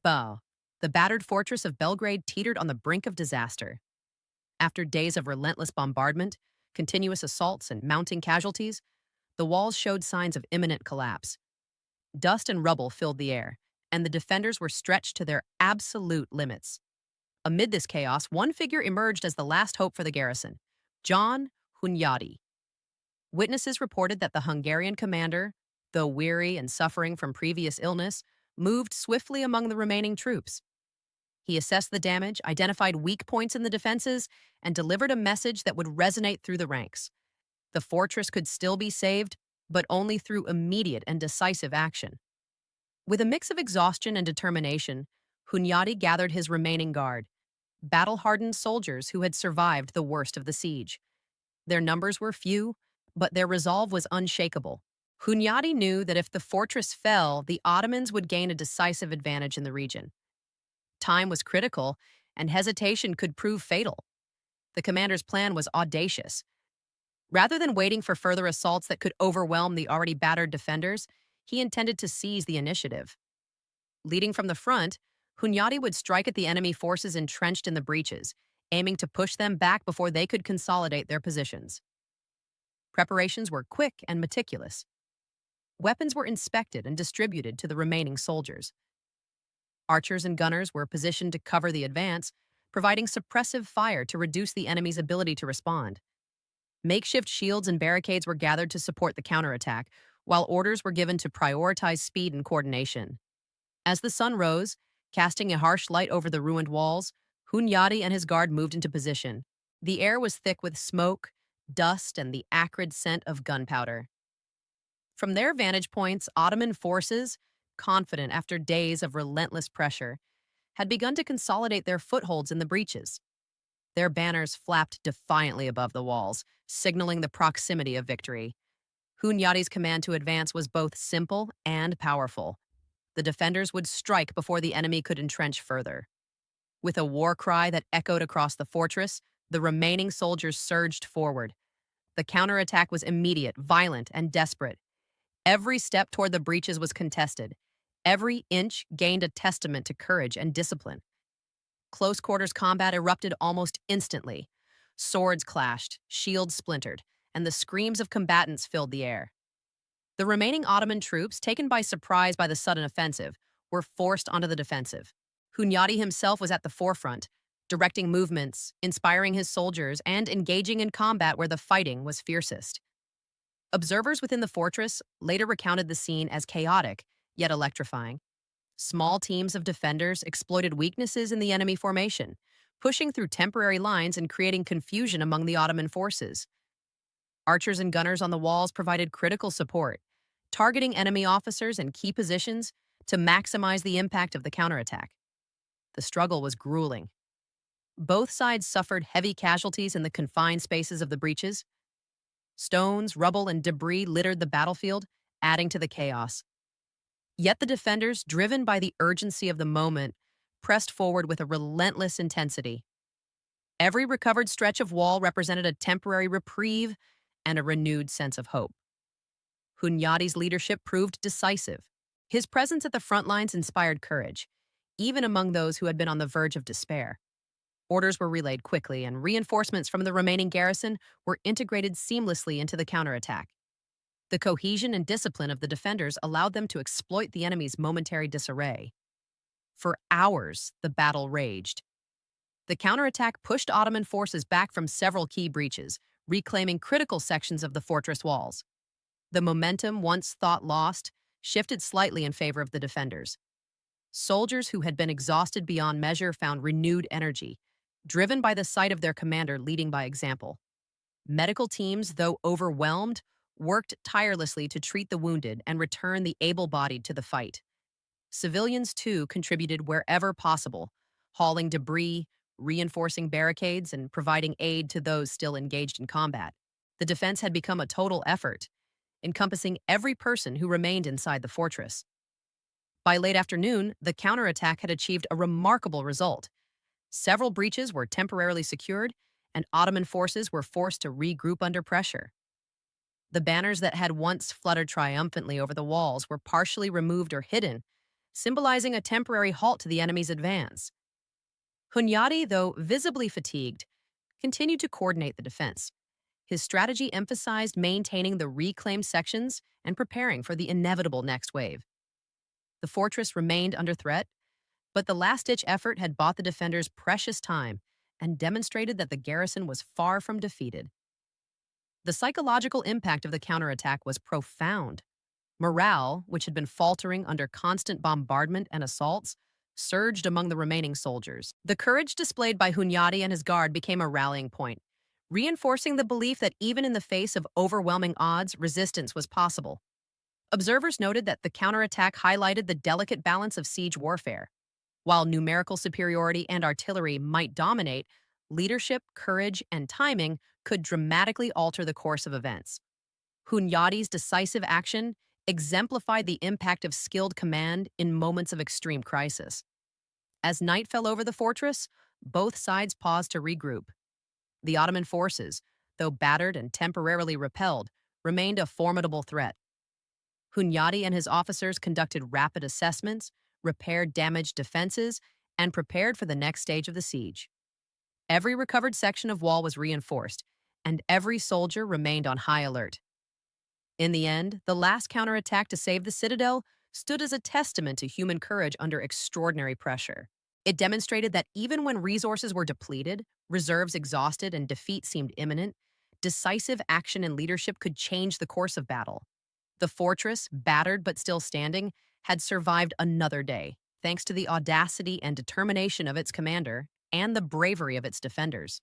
Bow, the battered fortress of Belgrade teetered on the brink of disaster. After days of relentless bombardment, continuous assaults, and mounting casualties, the walls showed signs of imminent collapse. Dust and rubble filled the air, and the defenders were stretched to their absolute limits. Amid this chaos, one figure emerged as the last hope for the garrison: John Hunyadi. Witnesses reported that the Hungarian commander, though weary and suffering from previous illness, moved swiftly among the remaining troops. He assessed the damage, identified weak points in the defenses, and delivered a message that would resonate through the ranks. The fortress could still be saved, but only through immediate and decisive action. With a mix of exhaustion and determination, Hunyadi gathered his remaining guard, battle-hardened soldiers who had survived the worst of the siege. Their numbers were few, but their resolve was unshakable. Hunyadi knew that if the fortress fell, the Ottomans would gain a decisive advantage in the region. Time was critical, and hesitation could prove fatal. The commander's plan was audacious. Rather than waiting for further assaults that could overwhelm the already battered defenders, he intended to seize the initiative. Leading from the front, Hunyadi would strike at the enemy forces entrenched in the breaches, aiming to push them back before they could consolidate their positions. Preparations were quick and meticulous. Weapons were inspected and distributed to the remaining soldiers. Archers and gunners were positioned to cover the advance, providing suppressive fire to reduce the enemy's ability to respond. Makeshift shields and barricades were gathered to support the counterattack, while orders were given to prioritize speed and coordination. As the sun rose, casting a harsh light over the ruined walls, Hunyadi and his guard moved into position. The air was thick with smoke, dust, and the acrid scent of gunpowder. From their vantage points, Ottoman forces, confident after days of relentless pressure, had begun to consolidate their footholds in the breaches. Their banners flapped defiantly above the walls, signaling the proximity of victory. Hunyadi's command to advance was both simple and powerful. The defenders would strike before the enemy could entrench further. With a war cry that echoed across the fortress, the remaining soldiers surged forward. The counterattack was immediate, violent, and desperate. Every step toward the breaches was contested. Every inch gained a testament to courage and discipline. Close quarters combat erupted almost instantly. Swords clashed, shields splintered, and the screams of combatants filled the air. The remaining Ottoman troops, taken by surprise by the sudden offensive, were forced onto the defensive. Hunyadi himself was at the forefront, directing movements, inspiring his soldiers, and engaging in combat where the fighting was fiercest. Observers within the fortress later recounted the scene as chaotic, yet electrifying. Small teams of defenders exploited weaknesses in the enemy formation, pushing through temporary lines and creating confusion among the Ottoman forces. Archers and gunners on the walls provided critical support, targeting enemy officers and key positions to maximize the impact of the counterattack. The struggle was grueling. Both sides suffered heavy casualties in the confined spaces of the breaches. Stones, rubble, and debris littered the battlefield, adding to the chaos. Yet the defenders, driven by the urgency of the moment, pressed forward with a relentless intensity. Every recovered stretch of wall represented a temporary reprieve and a renewed sense of hope. Hunyadi's leadership proved decisive. His presence at the front lines inspired courage, even among those who had been on the verge of despair. Orders were relayed quickly, and reinforcements from the remaining garrison were integrated seamlessly into the counterattack. The cohesion and discipline of the defenders allowed them to exploit the enemy's momentary disarray. For hours, the battle raged. The counterattack pushed Ottoman forces back from several key breaches, reclaiming critical sections of the fortress walls. The momentum, once thought lost, shifted slightly in favor of the defenders. Soldiers who had been exhausted beyond measure found renewed energy, driven by the sight of their commander leading by example. Medical teams, though overwhelmed, worked tirelessly to treat the wounded and return the able-bodied to the fight. Civilians, too, contributed wherever possible, hauling debris, reinforcing barricades, and providing aid to those still engaged in combat. The defense had become a total effort, encompassing every person who remained inside the fortress. By late afternoon, the counterattack had achieved a remarkable result. Several breaches were temporarily secured, and Ottoman forces were forced to regroup under pressure. The banners that had once fluttered triumphantly over the walls were partially removed or hidden, symbolizing a temporary halt to the enemy's advance. Hunyadi, though visibly fatigued, continued to coordinate the defense. His strategy emphasized maintaining the reclaimed sections and preparing for the inevitable next wave. The fortress remained under threat, but the last-ditch effort had bought the defenders precious time and demonstrated that the garrison was far from defeated. The psychological impact of the counterattack was profound. Morale, which had been faltering under constant bombardment and assaults, surged among the remaining soldiers. The courage displayed by Hunyadi and his guard became a rallying point, reinforcing the belief that even in the face of overwhelming odds, resistance was possible. Observers noted that the counterattack highlighted the delicate balance of siege warfare. While numerical superiority and artillery might dominate, leadership, courage, and timing could dramatically alter the course of events. Hunyadi's decisive action exemplified the impact of skilled command in moments of extreme crisis. As night fell over the fortress, both sides paused to regroup. The Ottoman forces, though battered and temporarily repelled, remained a formidable threat. Hunyadi and his officers conducted rapid assessments, repaired damaged defenses, and prepared for the next stage of the siege. Every recovered section of wall was reinforced, and every soldier remained on high alert. In the end, the last counterattack to save the citadel stood as a testament to human courage under extraordinary pressure. It demonstrated that even when resources were depleted, reserves exhausted, and defeat seemed imminent, decisive action and leadership could change the course of battle. The fortress, battered but still standing, had survived another day, thanks to the audacity and determination of its commander and the bravery of its defenders.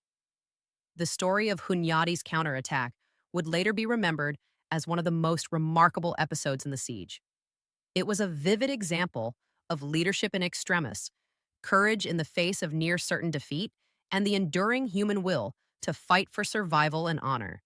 The story of Hunyadi's counterattack would later be remembered as one of the most remarkable episodes in the siege. It was a vivid example of leadership in extremis, courage in the face of near certain defeat, and the enduring human will to fight for survival and honor.